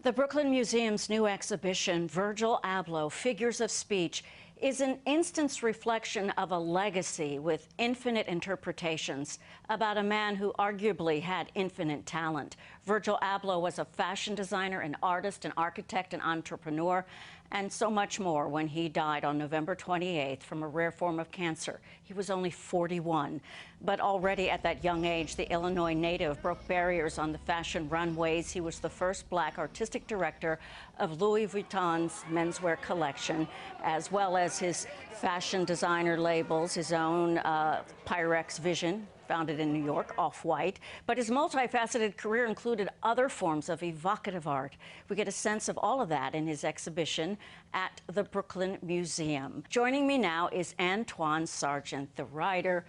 The Brooklyn Museum's new exhibition, Virgil Abloh, Figures of Speech, is an instant's reflection of a legacy with infinite interpretations about a man who arguably had infinite talent. Virgil Abloh was a fashion designer, an artist, an architect, an entrepreneur, and so much more when he died on November 28th from a rare form of cancer. He was only 41, but already at that young age, the Illinois native broke barriers on the fashion runways. He was the first Black artistic director of Louis Vuitton's menswear collection, as well as his fashion designer labels, his own Pyrex Vision, founded in New York, Off-White. But his multifaceted career included other forms of evocative art. We get a sense of all of that in his exhibition at the Brooklyn Museum. Joining me now is Antwaun Sargent, the writer,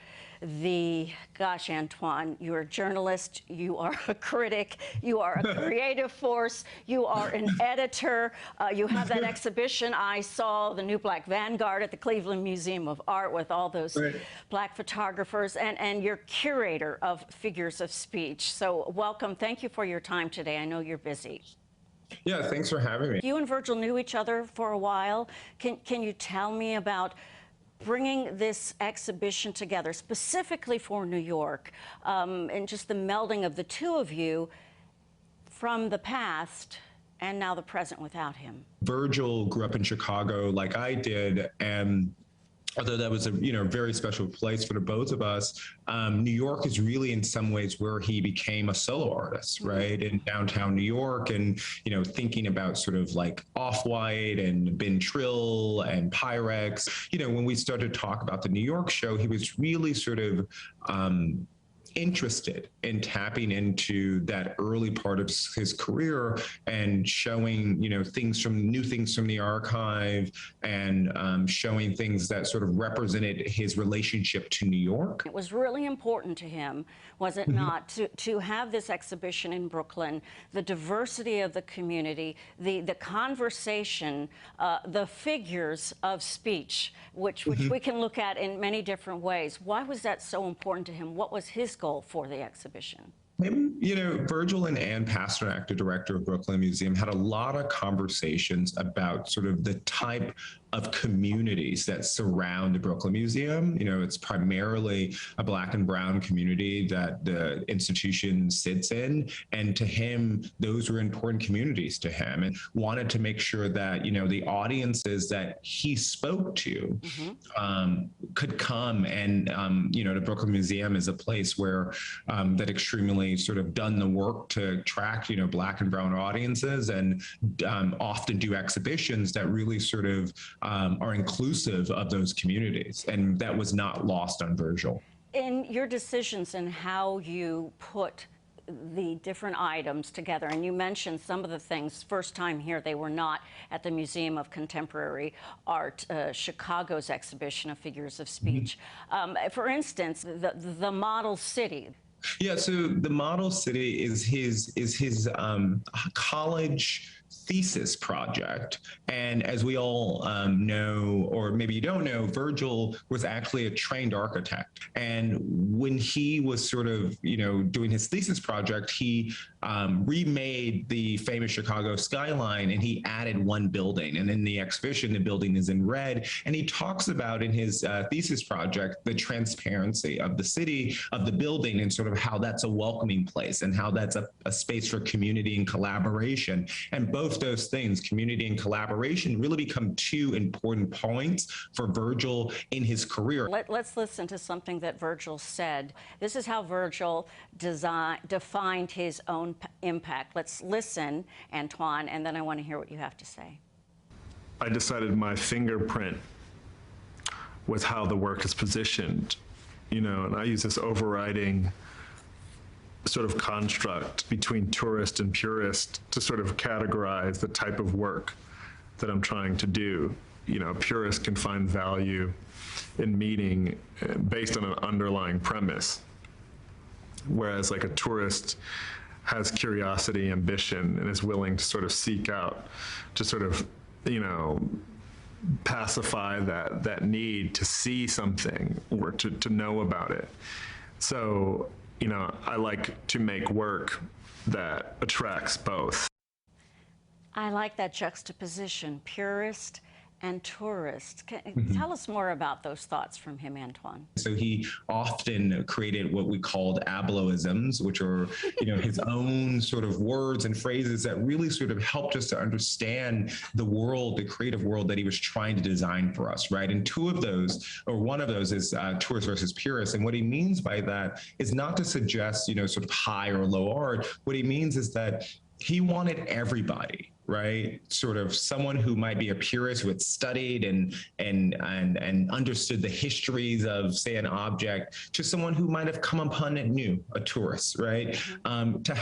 gosh, Antwaun, you're a journalist, you are a critic, you are a creative force, you are an editor, you have that exhibition. I saw the new Black Vanguard at the Cleveland Museum of Art with all those Black photographers, and you're curator of Figures of Speech. So welcome, thank you for your time today. I know you're busy. Yeah, thanks for having me. You and Virgil knew each other for a while. Can you tell me about bringing this exhibition together, specifically for New York, and just the melding of the two of you from the past and now the present without him? Virgil grew up in Chicago like I did, and although that was a very special place for the both of us, New York is really in some ways where he became a solo artist, right? In downtown New York, and thinking about sort of like Off-White and Ben Trill and Pyrex. When we started to talk about the New York show, he was really sort of interested in tapping into that early part of his career and showing, new things from the archive, and showing things that sort of represented his relationship to New York. It was really important to him, was it not, to have this exhibition in Brooklyn, the diversity of the community, the conversation, the figures of speech, which we can look at in many different ways. Why was that so important to him? What was his goal for the exhibition? Virgil and Ann Pasternak, the director of Brooklyn Museum, had a lot of conversations about sort of the type of communities that surround the Brooklyn Museum. It's primarily a Black and brown community that the institution sits in. And to him, those were important communities to him, and wanted to make sure that, the audiences that he spoke to could come. And, the Brooklyn Museum is a place where that extremely sort of done the work to attract, Black and brown audiences, and often do exhibitions that really sort of are inclusive of those communities. And that was not lost on Virgil. In your decisions and how you put the different items together, and you mentioned some of the things, first time here, they were not at the Museum of Contemporary Art, Chicago's exhibition of Figures of Speech. For instance, the model city. Yeah, so the model city is his college thesis project. And as we all know, or maybe you don't know, Virgil was actually a trained architect. And when he was sort of, doing his thesis project, he remade the famous Chicago skyline, and he added one building. And in the exhibition, the building is in red. And he talks about in his thesis project, the transparency of the city, of the building, and sort of how that's a welcoming place, and how that's a space for community and collaboration. And both those things, community and collaboration, really become two important points for Virgil in his career. Let's listen to something that Virgil said. This is how Virgil defined his own impact. Let's listen, Antwaun, and then I want to hear what you have to say. I decided my fingerprint was how the work is positioned, and I use this overriding sort of construct between tourist and purist to sort of categorize the type of work that I'm trying to do. A purist can find value in meaning based on an underlying premise, whereas like a tourist has curiosity, ambition, and is willing to sort of seek out to sort of, pacify that need to see something or to know about it. So, I like to make work that attracts both. I like that juxtaposition, purist and tourist. Tell us more about those thoughts from him, Antwaun. So he often created what we called Ablohisms, which are, his own sort of words and phrases that really sort of helped us to understand the world, the creative world that he was trying to design for us, right? And two of those, or one of those, is tourist versus purist. And what he means by that is not to suggest, sort of high or low art. What he means is that he wanted everybody, right? Sort of someone who might be a purist, who had studied and understood the histories of, say, an object, to someone who might have come upon it new, a tourist, right? To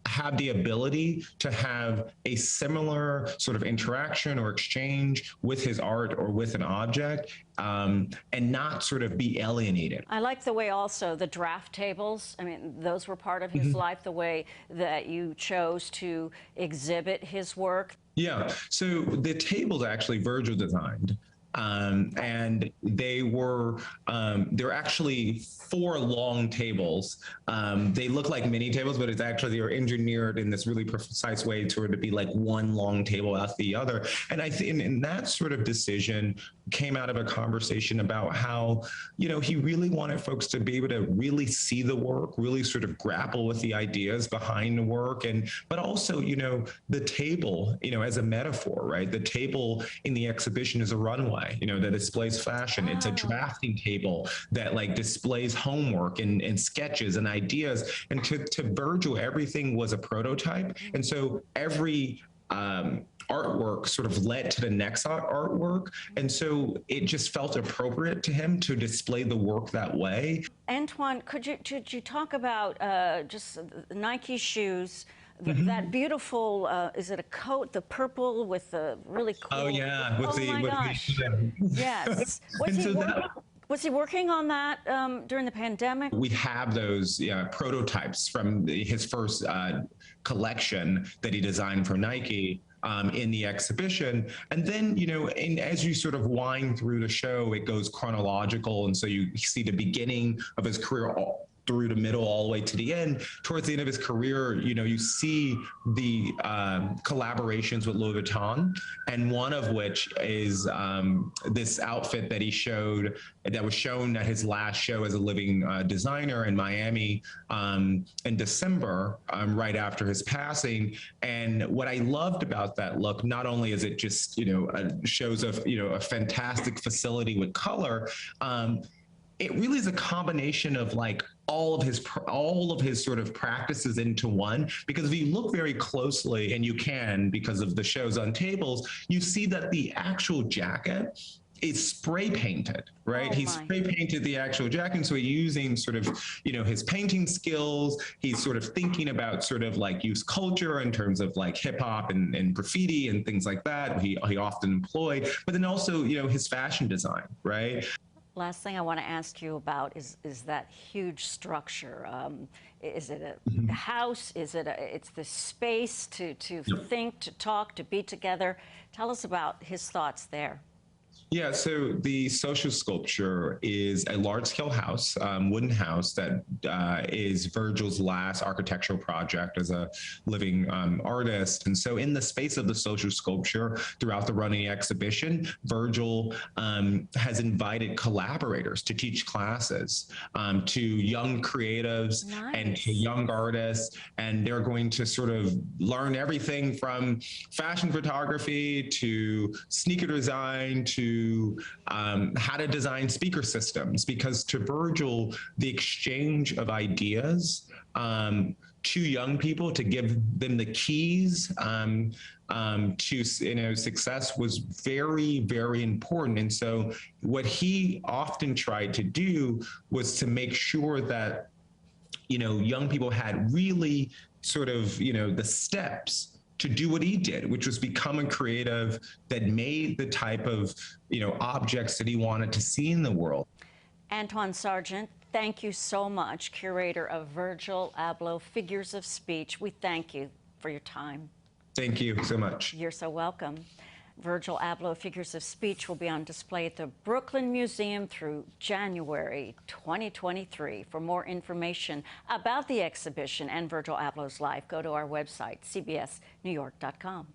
have the ability to have a similar sort of interaction or exchange with his art or with an object, and not sort of be alienated. I like the way also the draft tables, I mean, those were part of his life, the way that you chose to exhibit his work. Yeah, so the tables actually Virgil designed. And they're actually 4 long tables. They look like mini tables, but they were engineered in this really precise way to be like one long table after the other. And I think in that sort of decision came out of a conversation about how, he really wanted folks to be able to really see the work, really sort of grapple with the ideas behind the work. But also, the table, as a metaphor, right? The table in the exhibition is a runway, that displays fashion. It's a drafting table that like displays homework and sketches and ideas. And to Virgil, everything was a prototype. And so every artwork sort of led to the next artwork. And so it just felt appropriate to him to display the work that way. Antwaun, could you talk about just Nike shoes? That beautiful, is it a coat, the purple with the really cool... Oh, yeah. My gosh. Yes. Was he working on that during the pandemic? We have those prototypes from his first collection that he designed for Nike in the exhibition. And then, as you sort of wind through the show, it goes chronological. And so you see the beginning of his career through the middle, all the way to the end. Towards the end of his career, you see the collaborations with Louis Vuitton, and one of which is this outfit that he showed, that was shown at his last show as a living designer in Miami in December, right after his passing. And what I loved about that look, not only is it just, shows a fantastic facility with color, it really is a combination of like all of his sort of practices into one. Because if you look very closely, and you can because of the shows on tables, you see that the actual jacket is spray painted, right? Oh, he's spray painted the actual jacket. So he's using sort of, his painting skills. He's sort of thinking about sort of like youth culture in terms of like hip hop and graffiti and things like that. He often employed, but then also, his fashion design, right? Last thing I want to ask you about is that huge structure. Is it a house? Is it it's the space to think, to talk, to be together? Tell us about his thoughts there. Yeah, so the social sculpture is a large-scale house, wooden house that is Virgil's last architectural project as a living artist. And so in the space of the social sculpture, throughout the running exhibition, Virgil has invited collaborators to teach classes to young creatives and to young artists. And they're going to sort of learn everything from fashion photography to sneaker design to how to design speaker systems, because to Virgil, the exchange of ideas to young people, to give them the keys to success, was very, very important. And so what he often tried to do was to make sure that young people had really sort of the steps to do what he did, which was become a creative that made the type of, objects that he wanted to see in the world. Antwaun Sargent, thank you so much, curator of Virgil Abloh Figures of Speech. We thank you for your time. Thank you so much. You're so welcome. Virgil Abloh Figures of Speech will be on display at the Brooklyn Museum through January 2023. For more information about the exhibition and Virgil Abloh's life, go to our website, cbsnewyork.com.